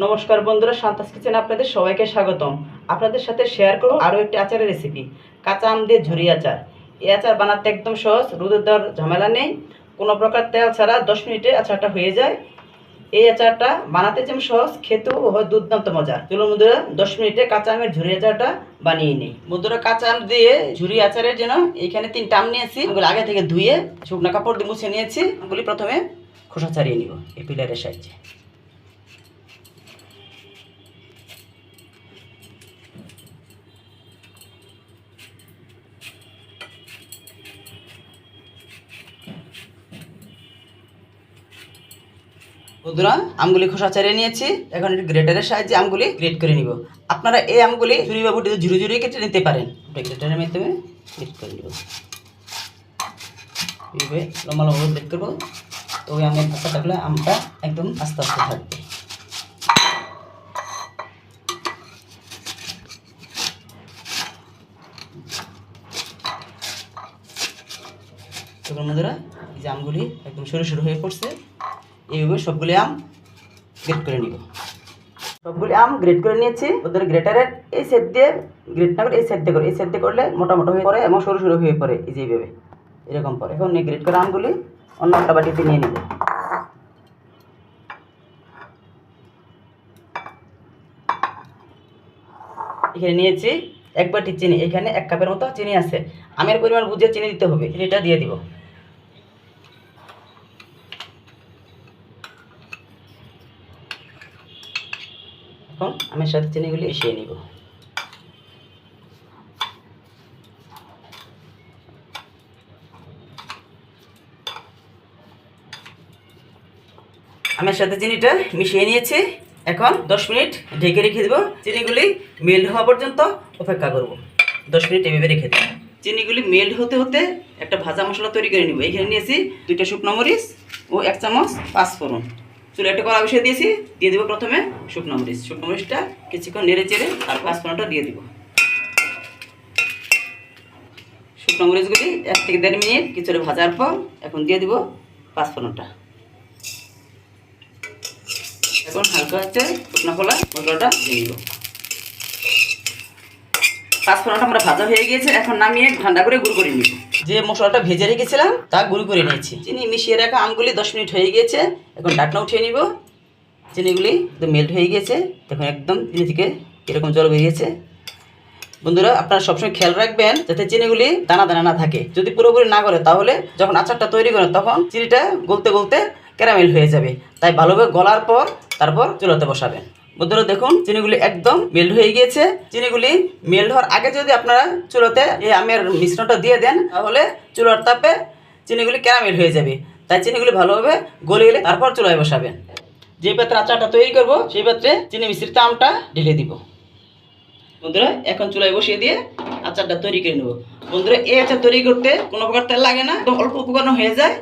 নমস্কার বন্ধুরা, শান্তাস কিচেনে আপনাদের সবাইকে স্বাগতম। আপনাদের সাথে শেয়ার করব আরও একটি আচারের রেসিপি, কাঁচা আম দিয়ে ঝুরি আচার। এই আচার বানাতে একদম সহজ, রোদে দেওয়ার ঝামেলা নেই, কোনো প্রকার তেল ছাড়া 10 মিনিটে আচারটা হয়ে যায়। এই আচারটা বানাতে যেমন সহজ, খেতেও হয় দুর্দান্ত মজা। চলুন বন্ধুরা, 10 মিনিটে কাঁচা আমের ঝুরি আচারটা বানিয়ে নিই। বন্ধুরা, কাঁচা আম দিয়ে ঝুরি আচারের জন্য এখানে 3টা আম নিয়েছি। এগুলো আগে থেকে ধুয়ে শুকনো কাপড় দিয়ে মুছে নিয়েছি। এগুলি প্রথমে খোসা ছাড়িয়ে নিব এই পিলারের সাহায্যে। বন্ধুরা, আমগুলি খোসা ছাড়িয়ে নিয়েছি। এখন গ্রেটারের সাহায্যে আমগুলি গ্রেট করে নিব। আপনারা এই আমগুলি ঝুরি বা বটিতে ঝুরি ঝুরি কেটে নিতে পারেন। গ্রেটারের মাধ্যমে গ্রেট করে নিব। এইভাবে লম্বা লম্বা গ্রেট করবো, তো ওই আমের আস্তে থাকলে আমটা একদম আস্তে আস্তে থাকবে। তখন বন্ধুরা, এই যে আমগুলি একদম সরু সরু হয়ে পড়ছে, এইভাবে সবগুলি আম গ্রেট করে নিব। সবগুলি আম গ্রেট করে নিয়েছি। ওদের গ্রেটারের এই সেট দিয়ে গ্রেট না করে এই সেট দিয়ে করে, এই সেট দিয়ে করলে মোটা মোটা হয়ে পড়ে এবং সরু সরু হয়ে পড়ে, এই যে এইভাবে এরকম পড়ে। এখন এই গ্রেট করা আমগুলি অন্য একটা বাটিতে নিয়ে নিব। এখানে নিয়েছি 1 বাটি চিনি। এখানে 1 কাপের মতো চিনি আছে। আমের পরিমাণ বুঝে চিনি দিতে হবে। চিনিটা দিয়ে দিব। এখন আমের সাথে চিনিগুলি মিশিয়ে নিব। আমের সাথে চিনিটা মিশিয়ে নিয়েছি। এখন 10 মিনিট ঢেকে রেখে দেবো। চিনিগুলি মেল্ট হওয়া পর্যন্ত অপেক্ষা করব। 10 মিনিট এভাবে রেখে দেবো। চিনিগুলি মেল্ট হতে হতে একটা ভাজা মশলা তৈরি করে নিব। এখানে নিয়েছি 2টা শুকনো মরিচ ও 1 চামচ পাঁচফোড়ন। চুলে একটা কড়া বসিয়ে দিয়েছি। দিয়ে দেবো প্রথমে শুকনো মরিচ। শুকনো মরিচটা কিছুক্ষণ নেড়ে চেড়ে আর পাঁচফোড়নটা দিয়ে দিব। শুকনো মরিচগুলি 1 থেকে 1.5 মিনিট কিছুটা ভাজার পর এখন দিয়ে দিব পাঁচফোড়নটা। এখন হালকা হচ্ছে শুকনো খোলা মশলাটা দিয়ে দিব। পাঁচফোড়নটা আমরা ভাজা হয়ে গিয়েছে। এখন নামিয়ে ঠান্ডা করে গুঁড়ো করে নিব। যে মশলাটা ভেজে রেখেছিলাম তা গুঁড়ো করে নিয়েছি। চিনি মিশিয়ে রাখা আমগুলি 10 মিনিট হয়ে গিয়েছে। এখন ঢাকনা উঠিয়ে নিব। চিনিগুলি একদম মেল্ট হয়ে গিয়েছে। দেখুন একদম চিনি থেকে এরকম জল বেরিয়েছে। বন্ধুরা, আপনারা সবসময় খেয়াল রাখবেন যাতে চিনিগুলি দানা দানা না থাকে। যদি পুরোপুরি না করে তাহলে যখন আচারটা তৈরি করেন তখন চিনিটা গলতে গলতে ক্যারামেল হয়ে যাবে। তাই ভালোভাবে গলার পর তারপর চুলাতে বসাবেন। বন্ধুরা দেখুন, চিনিগুলি একদম মেল্ট হয়ে গিয়েছে। চিনিগুলি মেল্ট হওয়ার আগে যদি আপনারা চুলাতে এই আমের মিশ্রণটা দিয়ে দেন তাহলে চুলার তাপে চিনিগুলি ক্যারামেল হয়ে যাবে। তাই চিনিগুলি ভালোভাবে গলে গেলে তারপর চুলায় বসাবেন। যে পাত্রে আচারটা তৈরি করব সেই পাত্রে চিনি মিশ্রিত আমটা ঢেলে দিব। বন্ধুরা, এখন চুলায় বসিয়ে দিয়ে আচারটা তৈরি করে নেব। বন্ধুরা, এই আচার তৈরি করতে কোনো প্রকার তেল লাগে না, একদম অল্প উপকরণ হয়ে যায়।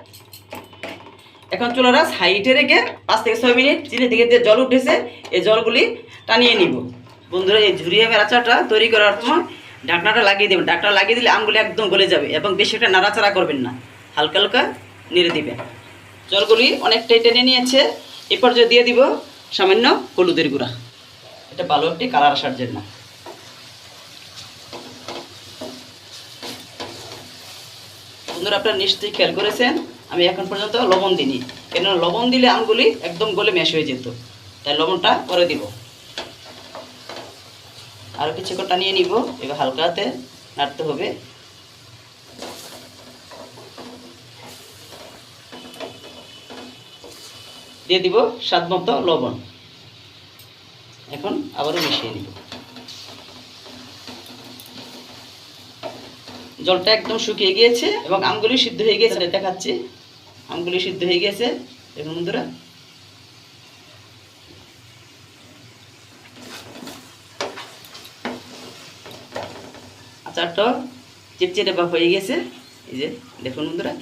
এখন চুলাটা সাইডে রেখে 5 থেকে 6 মিনিট চিনি থেকে যে জল উঠেছে এই জলগুলি টানিয়ে নিব। বন্ধুরা, এই ঝুরি আমের আচারটা তৈরি করার সময় ঢাকনাটা লাগিয়ে দেবেন। ঢাকনা লাগিয়ে দিলে আমগুলি একদম গলে যাবে এবং বেশি একটা নাড়াচাড়া করবেন না, হালকা হালকা নেড়ে দিবেন। জলগুলি অনেকটাই টেনে নিয়েছে। এ পর্যায়ে দিয়ে দিব সামান্য হলুদের গুঁড়া। এটা ভালো একটি কালার আসার জন্য। বন্ধুরা, আপনারা নিশ্চয়ই খেয়াল করেছেন আমি এখন পর্যন্ত লবণ দিইনি, কেন লবণ দিলে আমগুলি একদম গলে ম্যাশ হয়ে যেত। তাই লবণটা পরে দিব। আরও কিছুক্ষণ টানিয়ে নিব। এবার হালকা হাতে নাড়তে হবে। দিয়ে দিব স্বাদ মতো লবণ। এখন আবারও মিশিয়ে নিব। জলটা একদম শুকিয়ে গিয়েছে এবং আমগুলি সিদ্ধ হয়ে গিয়েছে। দেখাচ্ছি, আমগুলি সিদ্ধ হয়ে গিয়েছে। দেখুন বন্ধুরা, আচারটা চিটচিটে ভাব হয়ে গেছে। এই যে দেখুন বন্ধুরা,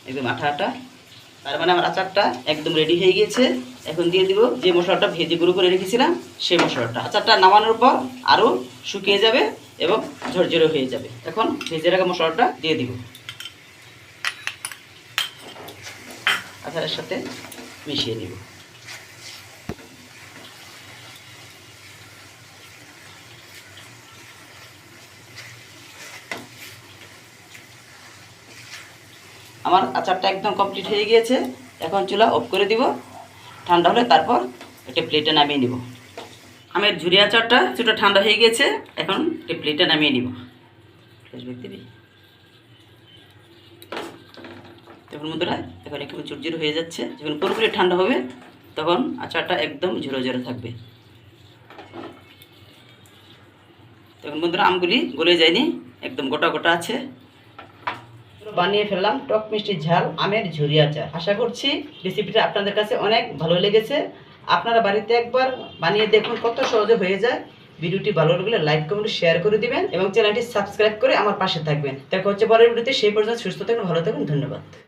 একদম আঠা আঠা। তার মানে আমার আচারটা একদম রেডি হয়ে গিয়েছে। এখন দিয়ে দিব যে মশলাটা ভেজে গুঁড়ো করে রেখেছিলাম সেই মশলাটা। আচারটা নামানোর পর আরও শুকিয়ে যাবে এবং ঝরঝরে হয়ে যাবে। এখন ভেজে রাখা মশলাটা দিয়ে দিব। আচারের সাথে মিশিয়ে নিব। আমার আচারটা একদম কমপ্লিট হয়ে গিয়েছে। এখন চুলা অফ করে দিব। ঠান্ডা হলে তারপর একটা প্লেটে নামিয়ে নিব। আমের ঝুরি আচারটা কিছুটা ঠান্ডা হয়ে গিয়েছে, এখন একটা প্লেটে নামিয়ে নিব। দেখুন বন্ধুরা, এখন একটু ঝুরঝুরে হয়ে যাচ্ছে। যখন পুরোপুরি ঠান্ডা হবে তখন আচারটা একদম ঝুরো ঝুরো থাকবে। দেখুন বন্ধুরা, আমগুলি গলে যায়নি, একদম গোটা গোটা আছে। বানিয়ে ফেললাম টক মিষ্টি ঝাল আমের ঝুরি আচার। আশা করছি রেসিপিটা আপনাদের কাছে অনেক ভালো লেগেছে। আপনারা বাড়িতে একবার বানিয়ে দেখুন কত সহজে হয়ে যায়। ভিডিওটি ভালো লাগলে লাইক কমেন্ট শেয়ার করে দিবেন এবং চ্যানেলটি সাবস্ক্রাইব করে আমার পাশে থাকবেন। দেখা হচ্ছে পরের ভিডিওতে। সেই পর্যন্ত সুস্থ থাকুন, ভালো থাকুন, ধন্যবাদ।